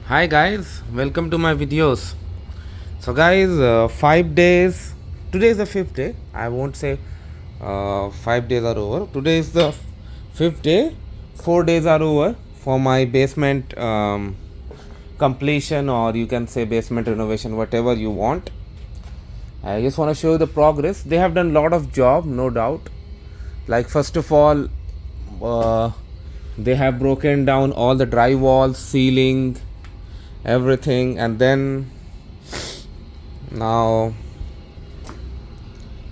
Hi guys, welcome to my videos. So guys, 5 days. Today is the fifth day. I won't say 5 days are over. Today is the fifth day. 4 days are over for my basement completion, or you can say basement renovation, whatever you want. I just want to show you the progress. They have done a lot of job, no doubt. Like first of all, uh, they have broken down all the drywall, ceiling, everything, and then now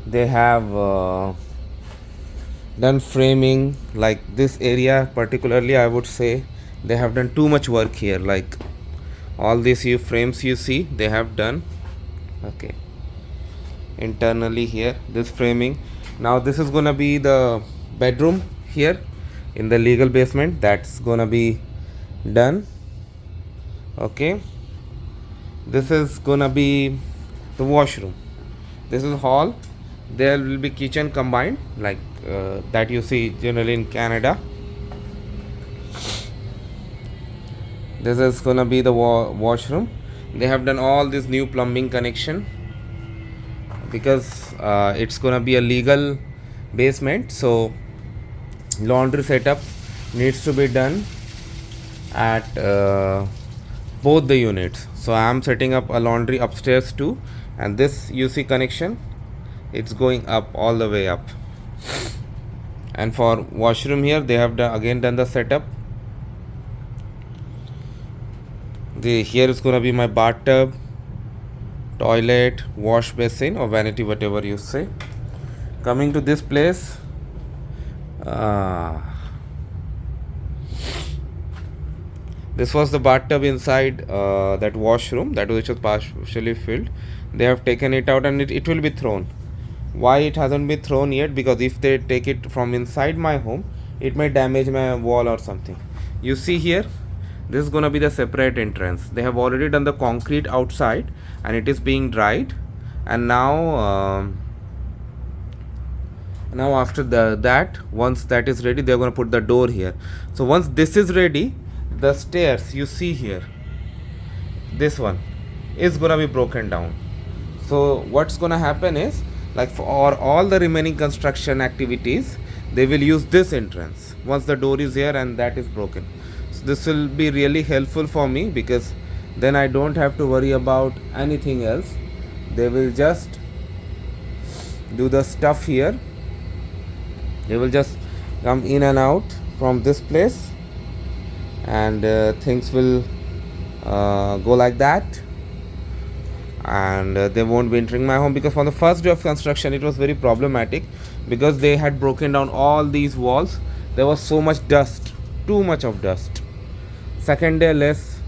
they have done framing. Like this area particularly, I would say they have done too much work here. Like all these frames you see, they have done. Okay, internally here, this framing. Now this is gonna be the bedroom here in the legal basement. That's gonna be done. Okay, this is gonna be the washroom. This is hall. There will be kitchen combined, like that you see generally in Canada. This is gonna be the washroom. They have done all this new plumbing connection because it's gonna be a legal basement, so laundry setup needs to be done at both the units. So I am setting up a laundry upstairs too, and this UC connection, it's going up all the way up. And for washroom here, they have again done the setup. Here is going to be my bathtub, toilet, wash basin, or vanity, whatever you say. Coming to this place, this was the bathtub inside that washroom, that which was partially filled. They have taken it out and it will be thrown. Why it hasn't been thrown yet? Because if they take it from inside my home, it may damage my wall or something. You see here, this is gonna be the separate entrance. They have already done the concrete outside and it is being dried, and now after that, once that is ready, they're gonna put the door here. So once this is ready, the stairs you see here, this one is gonna be broken down. So what's gonna happen is, like for all the remaining construction activities, they will use this entrance once the door is here and that is broken. So this will be really helpful for me, because then I don't have to worry about anything else. They will just do the stuff here. They will just come in and out from this place, and things will go like that, and they won't be entering my home. Because from the first day of construction, it was very problematic, because they had broken down all these walls. There was so much dust, too much of dust. Second day, less,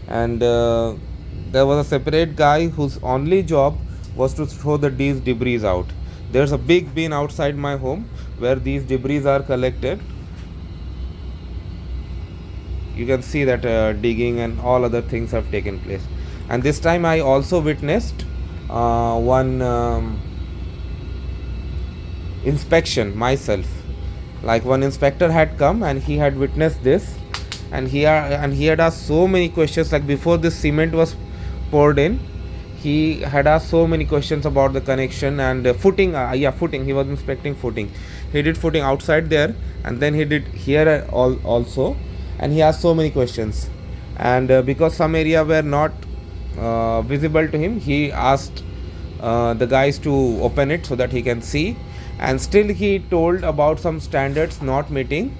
and there was a separate guy whose only job was to throw these debris out. There's a big bin outside my home where these debris are collected. You can see that digging and all other things have taken place. And this time I also witnessed one inspection myself. Like one inspector had come and he had witnessed this, and he had asked so many questions. Like before this cement was poured in, he had asked so many questions about the connection and footing. Footing. He was inspecting footing. He did footing outside there, and then he did here also, and he asked so many questions. And because some area were not visible to him, he asked the guys to open it so that he can see, and still he told about some standards not meeting.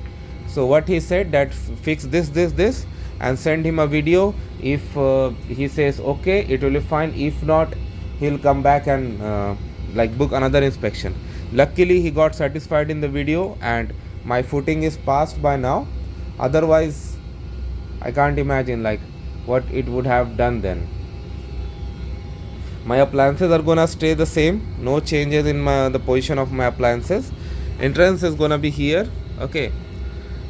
So what he said, that fix this and send him a video. If he says okay, it will be fine. If not, he'll come back and like book another inspection. Luckily he got satisfied in the video, and my footing is passed by now. Otherwise I can't imagine like what it would have done then. My appliances are gonna stay the same, no changes in the position of my appliances. Entrance is gonna be here, okay,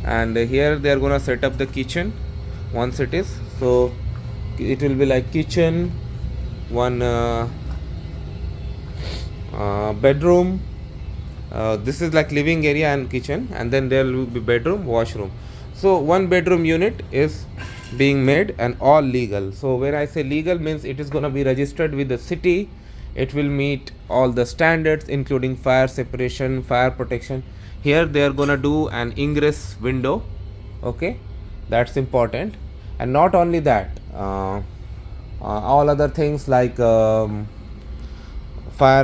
and here they are gonna set up the kitchen once it is. So it will be like kitchen, one bedroom, this is like living area and kitchen, and then there will be bedroom, washroom. So one bedroom unit is being made and all legal. So when I say legal means it is going to be registered with the city, it will meet all the standards including fire separation, fire protection. Here they are going to do an ingress window, okay, that's important. And not only that, all other things like fire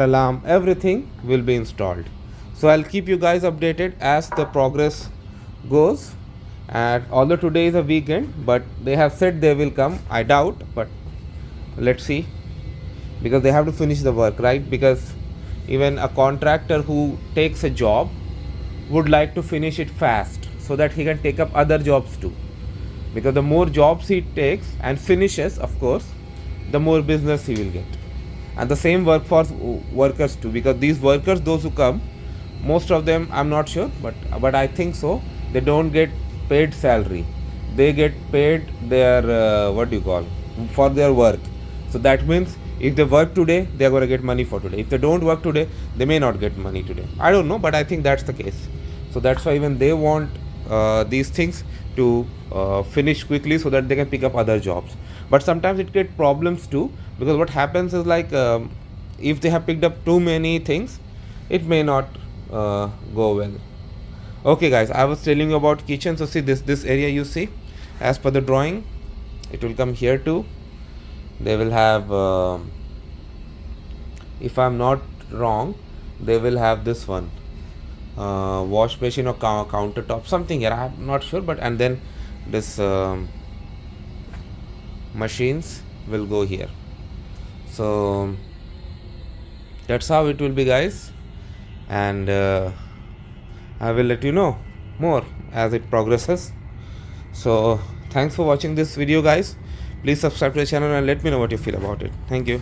alarm, everything will be installed. So I'll keep you guys updated as the progress goes. And although today is a weekend, but they have said they will come, I doubt, but let's see, because they have to finish the work, right? Because even a contractor who takes a job would like to finish it fast so that he can take up other jobs too, because the more jobs he takes and finishes, of course, the more business he will get. And the same workforce workers too, because these workers, those who come, most of them, I'm not sure, but I think so, they don't get paid salary, they get paid their what do you call, for their work. So that means if they work today, they are going to get money for today. If they don't work today, they may not get money today. I don't know, but I think that's the case. So that's why even they want these things to finish quickly so that they can pick up other jobs. But sometimes it get problems too, because what happens is like if they have picked up too many things, it may not go well. Okay guys, I was telling you about kitchen. So see this area, you see, as per the drawing, it will come here too. They will have if I'm not wrong, they will have this one, wash machine or countertop, something here, I'm not sure, but and then this machines will go here. So that's how it will be, guys. And I will let you know more as it progresses. So thanks for watching this video, guys. Please subscribe to the channel and let me know what you feel about it. Thank you.